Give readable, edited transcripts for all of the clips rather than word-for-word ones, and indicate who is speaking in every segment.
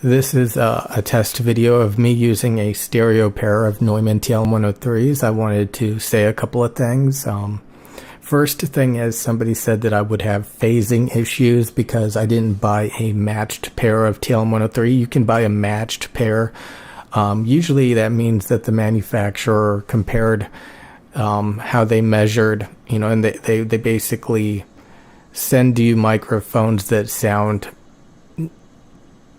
Speaker 1: This is a test video of me using a stereo pair of Neumann TL103s. I wanted to say a couple of things. First thing is, somebody said that I would have phasing issues because I didn't buy a matched pair of TL103. You can buy a matched pair. Usually that means that the manufacturer compared how they measured, and they basically send you microphones that sound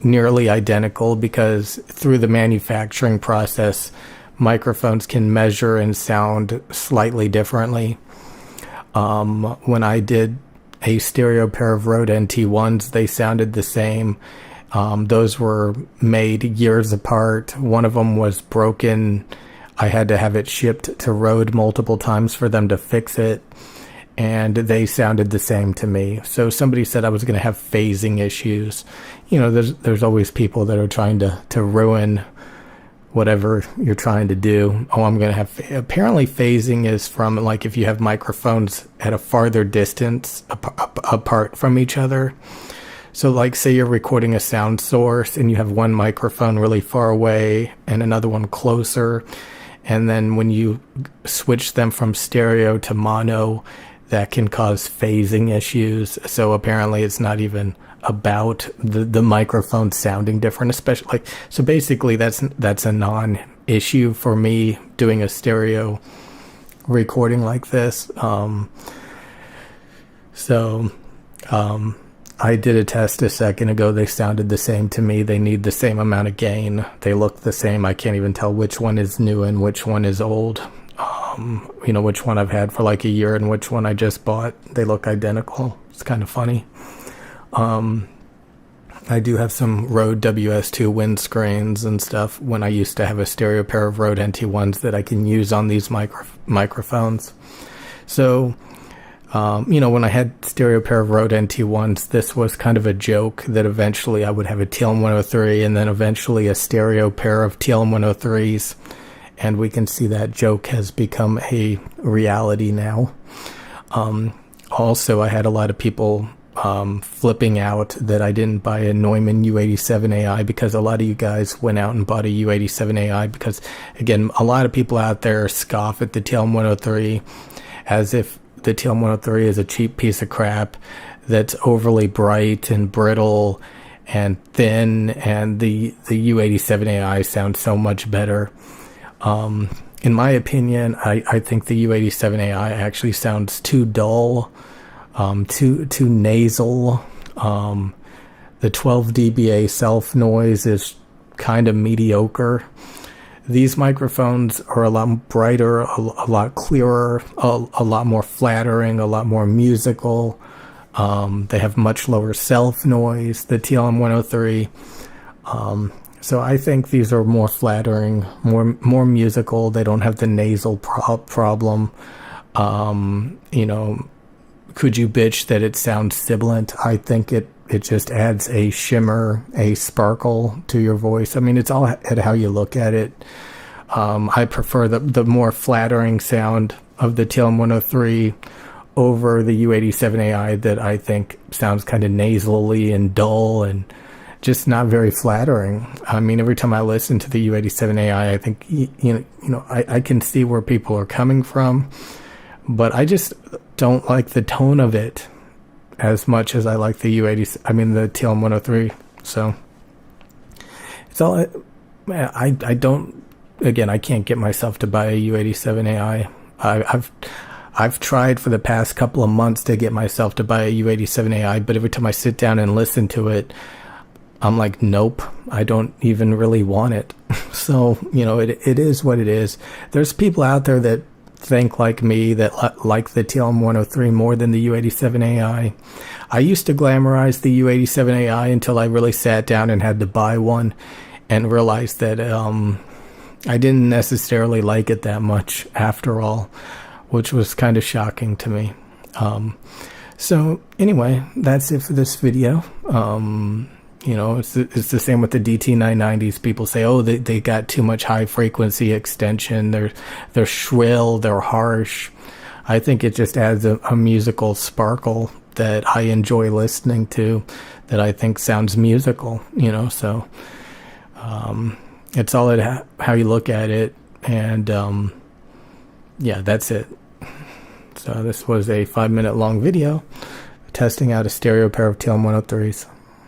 Speaker 1: nearly identical, because through the manufacturing process, microphones can measure and sound slightly differently. When I did a stereo pair of Rode NT1s, they sounded the same. Those were made years apart. One of them was broken. I had to have it shipped to Rode multiple times for them to fix it, and they sounded the same to me. So somebody said I was going to have phasing issues. There's always people that are trying to ruin whatever you're trying to do. I'm going to have... Apparently phasing is from, like, if you have microphones at a farther distance apart from each other. So, like, say you're recording a sound source and you have one microphone really far away and another one closer. And then when you switch them from stereo to mono, that can cause phasing issues. So apparently it's not even about the microphone sounding different, especially so basically that's a non-issue for me doing a stereo recording like this. I did a test a second ago. They sounded the same to me. They need the same amount of gain. They look the same. I can't even tell which one is new and which one is old. Which one I've had for like a year and which one I just bought. They look identical. It's kind of funny. I do have some Rode WS2 windscreens and stuff when I used to have a stereo pair of Rode NT1s that I can use on these microphones. So, when I had stereo pair of Rode NT1s, this was kind of a joke that eventually I would have a TL103 and then eventually a stereo pair of TL103s. And we can see that joke has become a reality now. Also, I had a lot of people flipping out that I didn't buy a Neumann U87AI, because a lot of you guys went out and bought a U87AI because, again, a lot of people out there scoff at the TL103 as if the TL103 is a cheap piece of crap that's overly bright and brittle and thin, and the U87AI sounds so much better. In my opinion, I think the U87AI actually sounds too dull, too nasal. The 12 dBA self noise is kind of mediocre. These microphones are a lot brighter, a lot clearer, a lot more flattering, a lot more musical. They have much lower self noise, the TLM103. So I think these are more flattering, more musical. They don't have the nasal problem. Could you bitch that it sounds sibilant? I think it just adds a shimmer, a sparkle to your voice. I mean, it's all at how you look at it. I prefer the more flattering sound of the TLM103 over the U87AI that I think sounds kind of nasally and dull and just not very flattering. I mean, every time I listen to the U87AI, I think, I can see where people are coming from, but I just don't like the tone of it as much as I like the the TL103. So it's all, I don't, again, I can't get myself to buy a U87AI. I've tried for the past couple of months to get myself to buy a U87AI, but every time I sit down and listen to it, I'm like, nope, I don't even really want it. So, it is what it is. There's people out there that think like me, that like the TLM103 more than the U87AI. I used to glamorize the U87AI until I really sat down and had to buy one and realized that I didn't necessarily like it that much after all, which was kind of shocking to me. So anyway, that's it for this video. It's the same with the DT990s. People say, oh, they got too much high frequency extension. They're shrill, they're harsh. I think it just adds a musical sparkle that I enjoy listening to, that I think sounds musical, so it's all at how you look at it. And yeah, that's it. So this was a 5-minute long video testing out a stereo pair of TLM 103s.